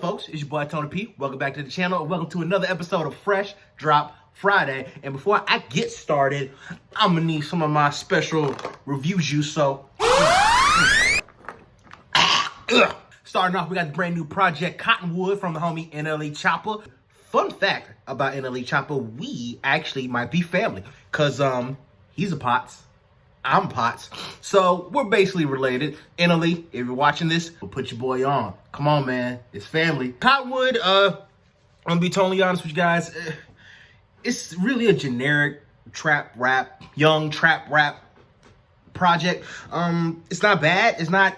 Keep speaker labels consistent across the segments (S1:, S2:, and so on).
S1: folks? It's your boy Tony P. Welcome back to the channel. Welcome to another episode of Fresh Drop Friday. And before I get started, I'm gonna need some of my special review juice. So, starting off, we got the brand new project Cottonwood from the homie NLE Choppa. Fun fact about NLE Choppa, we actually might be family, cause he's a Potts. I'm Potts. So we're basically related. NLE, if you're watching this, we'll put your boy on. Come on, man. It's family. Cottonwood, I'm gonna be totally honest with you guys. It's really a generic trap rap, young trap rap project. It's not bad. It's not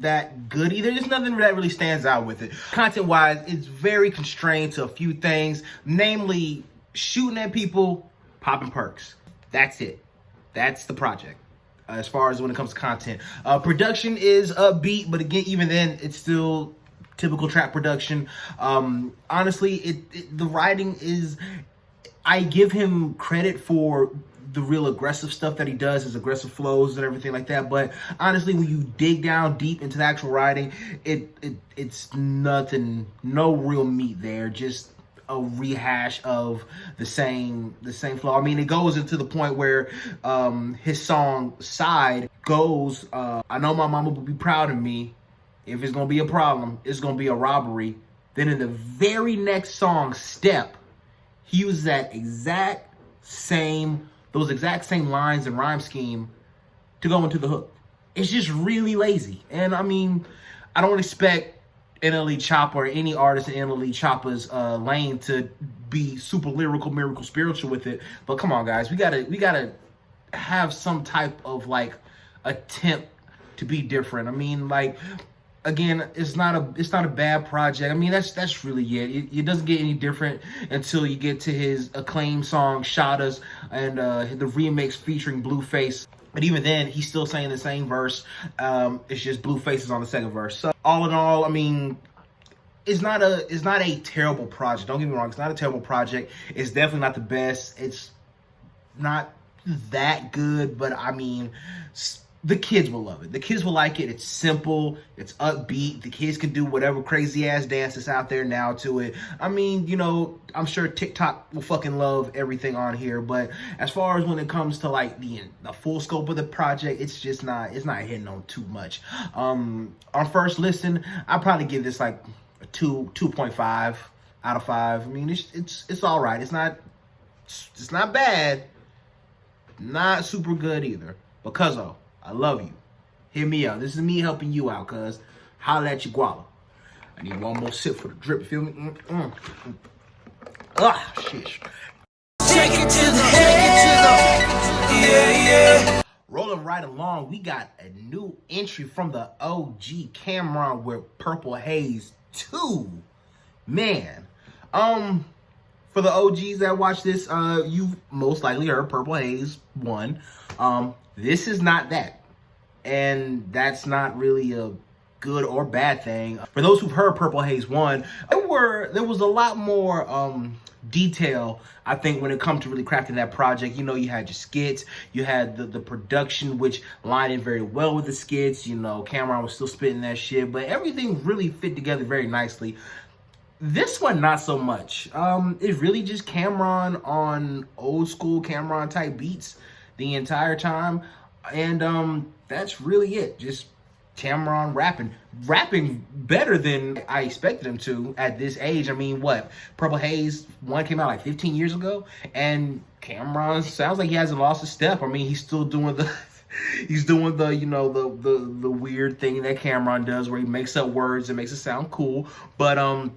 S1: that good either. There's nothing that really stands out with it. Content-wise, it's very constrained to a few things, namely shooting at people, popping perks. That's it. That's the project as far as when it comes to content. Production is upbeat, but again, even then, it's still typical trap production. Honestly, the writing is, I give him credit for the real aggressive stuff that he does, his aggressive flows and everything like that. But honestly, when you dig down deep into the actual writing, it's nothing, no real meat there. Just a rehash of the same flow. I mean, it goes into the point where his song Side goes, I know my mama will be proud of me. If it's gonna be a problem, it's gonna be a robbery. Then in the very next song, Step, he uses that those exact same lines and rhyme scheme to go into the hook. It's just really lazy. And I mean, I don't expect NLE Choppa or any artist in NLE Choppa's lane to be super lyrical, miracle, spiritual with it. But come on, guys, we gotta have some type of like attempt to be different. I mean, like, again, it's not a bad project. I mean, that's really it. It doesn't get any different until you get to his acclaimed song Shot Us and the remix featuring Blueface. But even then, he's still saying the same verse. It's just Blueface is on the second verse. So all in all, I mean, it's not a terrible project. Don't get me wrong, it's not a terrible project. It's definitely not the best. It's not that good, but I mean, the kids will love it. The kids will like it. It's simple. It's upbeat. The kids can do whatever crazy ass dances out there now to it. I mean, you know, I'm sure TikTok will fucking love everything on here. But as far as when it comes to like the full scope of the project, it's just not. It's not hitting on too much. On first listen, I'd probably give this like a 2.5 out of 5. I mean, it's all right. It's not bad. Not super good either. Because I love you. Hear me out. This is me helping you out, cuz. Holla at your guala. I need one more sip for the drip, feel me? Ah, shit. Take it to the head. Yeah. Rolling right along, we got a new entry from the OG CamRon with Purple Haze 2. Man. For the OGs that watch this, you've most likely heard Purple Haze 1. This is not that. And that's not really a good or bad thing. For those who've heard Purple Haze 1, there was a lot more detail, I think, when it comes to really crafting that project. You know, you had your skits, you had the production, which lined in very well with the skits. You know, CamRon was still spitting that shit, but everything really fit together very nicely. This one, not so much. It's really just CamRon on old school CamRon type beats the entire time. And that's really it. Just CamRon rapping better than I expected him to at this age. I mean, what, Purple Haze 1 came out like 15 years ago, and CamRon sounds like he hasn't lost a step. I mean, he's still doing the you know, the weird thing that CamRon does where he makes up words and makes it sound cool. But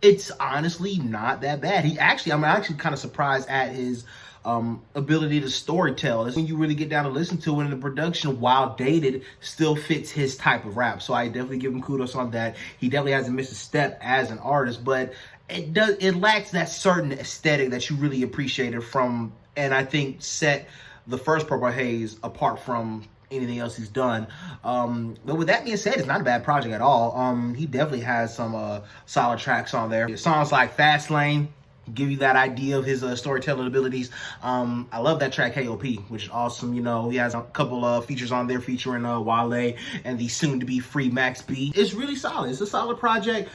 S1: it's honestly not that bad. I'm actually kind of surprised at his ability to storytell. That's when you really get down to listen to it, and the production, while dated, still fits his type of rap. So I definitely give him kudos on that. He definitely hasn't missed a step as an artist, but it lacks that certain aesthetic that you really appreciated from, and I think set the first Purple Haze apart from anything else he's done. But with that being said, it's not a bad project at all. He definitely has some solid tracks on there. Songs like Fast Lane, give you that idea of his storytelling abilities. I love that track KOP, which is awesome. You know, he has a couple features on there featuring Wale and the soon-to-be free Max B. It's really solid. It's a solid project.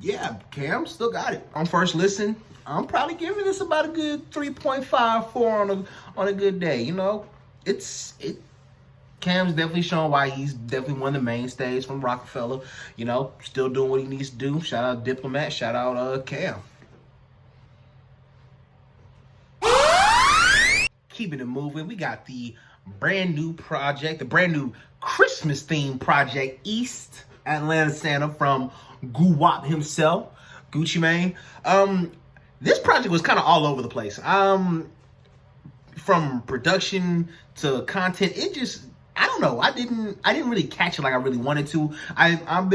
S1: Yeah, Cam still got it. On first listen, I'm probably giving this about a good 3.54 on a good day. You know, Cam's definitely showing why he's definitely one of the mainstays from Rockefeller. You know, still doing what he needs to do. Shout out Diplomat. Shout out Cam. Keeping it moving, we got the brand new project, the brand new Christmas themed project, East Atlanta Santa from Guwop himself, Gucci Mane. This project was kind of all over the place. From production to content, it just, I don't know. I didn't really catch it like I really wanted to. I've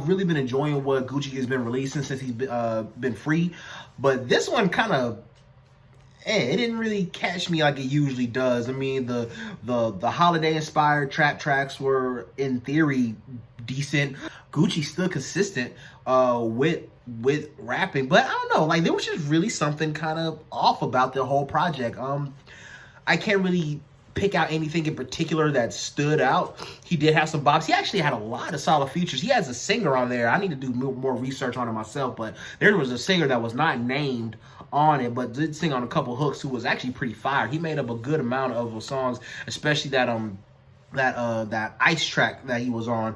S1: really been enjoying what Gucci has been releasing since he's been free, but this one kind of, it didn't really catch me like it usually does. I mean, the holiday inspired trap tracks were in theory decent. Gucci's still consistent with rapping, but I don't know. Like, there was just really something kind of off about the whole project. I can't really pick out anything in particular that stood out. He did have some bops. He actually had a lot of solid features. He has a singer on there. I need to do more research on it myself, but there was a singer that was not named on it, but did sing on a couple hooks, who was actually pretty fire. He made up a good amount of songs, especially that Ice track that he was on.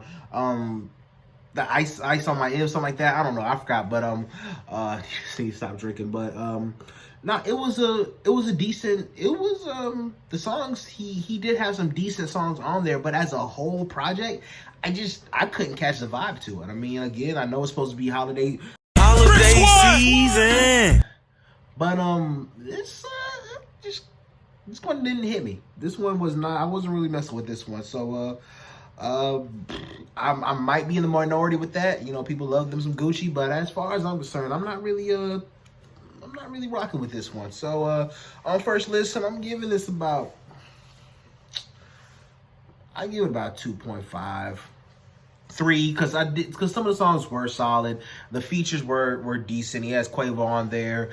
S1: The ice on my ear, something like that. I don't know. I forgot, but see, stop drinking. But no, it was a decent. The songs, he did have some decent songs on there, but as a whole project, I couldn't catch the vibe to it. I mean, again, I know it's supposed to be holiday season, but this one didn't hit me. This one was not. I wasn't really messing with this one. So I might be in the minority with that. You know, people love them some Gucci, but as far as I'm concerned, I'm not really rocking with this one. So on first listen, I'm giving this about, I give it about 2.5. 3, because some of the songs were solid. The features were decent. He has Quavo on there.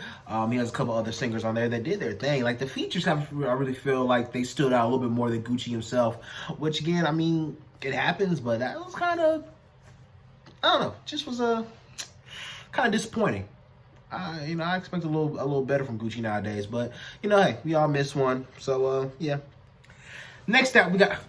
S1: He has a couple other singers on there that did their thing. Like, the features I really feel like they stood out a little bit more than Gucci himself, which again, I mean, it happens, but that was kind of, I don't know, just was kind of disappointing. You know, I expect a little better from Gucci nowadays, but you know, hey, we all miss one. So yeah. Next up, we got,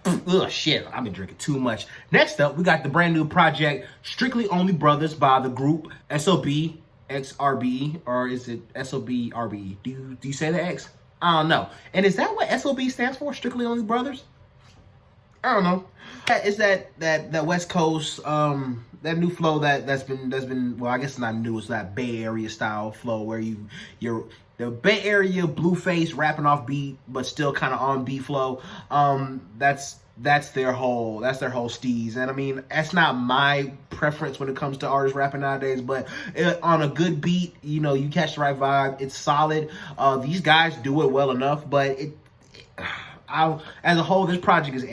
S1: shit, I've been drinking too much. Next up, we got the brand new project, Strictly Only Brothers by the group SOBxRBE, or is it SOBxRBE? Do you say the X? I don't know. And is that what SOB stands for, Strictly Only Brothers? I don't know. Is that West Coast, that new flow that's been, well, I guess it's not new, it's that Bay Area style flow where you're the Bay Area Blueface rapping off beat, but still kind of on beat flow. That's their whole steez. And I mean, that's not my preference when it comes to artists rapping nowadays, but on a good beat, you know, you catch the right vibe. It's solid. These guys do it well enough, but as a whole, this project is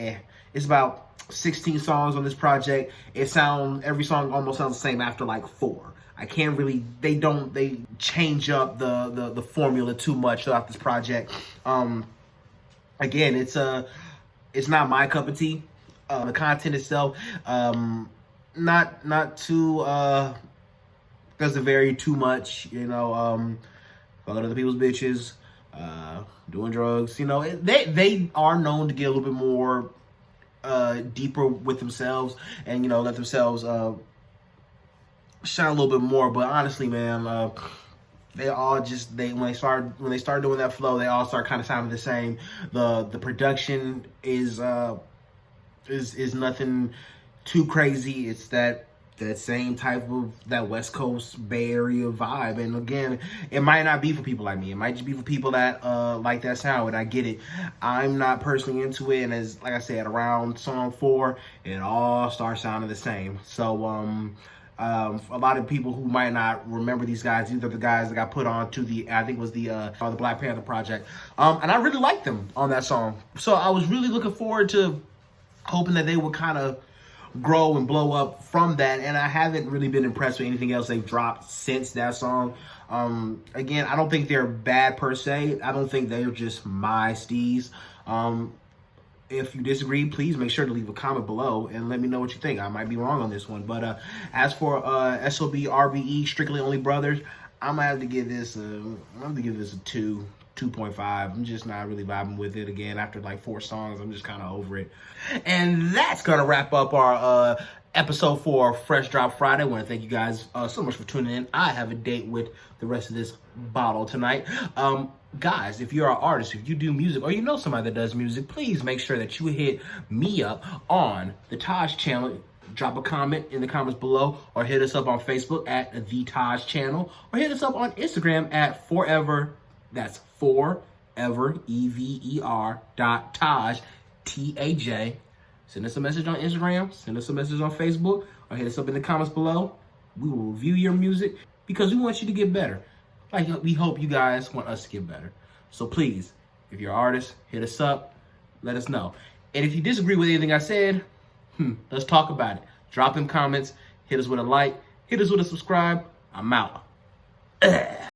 S1: It's about 16 songs on this project. Every song almost sounds the same after like 4. I can't really, they change up the formula too much throughout this project. Again, it's not my cup of tea. The content itself, not too, doesn't vary too much, you know, fucking other people's bitches, doing drugs, you know, they are known to get a little bit more deeper with themselves and, you know, let themselves shine a little bit more. But honestly, man, they all just when they start doing that flow, they all start kind of sounding the same. The production is nothing too crazy. It's that same type of that West Coast Bay Area vibe. And again, it might not be for people like me. It might just be for people that like that sound, and I get it. I'm not personally into it, and as like I said, around song 4, it all starts sounding the same. So a lot of people who might not remember these guys, these are the guys that got put on to I think it was the Black Panther project, and I really liked them on that song. So I was really looking forward to hoping that they would kind of grow and blow up from that, and I haven't really been impressed with anything else they've dropped since that song. Again, I don't think they're bad per se. I don't think they're just my steez. If you disagree, please make sure to leave a comment below and let me know what you think. I might be wrong on this one. But as for SOBxRBE, Strictly Only Brothers, I'm gonna have to give this a 2.5. I'm just not really vibing with it. Again, after like 4 songs, I'm just kind of over it. And that's gonna wrap up our episode for Fresh Drop Friday. I want to thank you guys so much for tuning in. I have a date with the rest of this bottle tonight. Guys, if you're an artist, if you do music, or you know somebody that does music, please make sure that you hit me up on the Taj channel. Drop a comment in the comments below, or hit us up on Facebook at the Taj channel, or hit us up on Instagram at forever. That's forever EVER.Taj TAJ. Send us a message on Instagram, send us a message on Facebook, or hit us up in the comments below. We will review your music because we want you to get better. Like we hope you guys want us to get better. So please, if you're an artist, hit us up, let us know. And if you disagree with anything I said, let's talk about it. Drop in comments, hit us with a like, hit us with a subscribe. I'm out.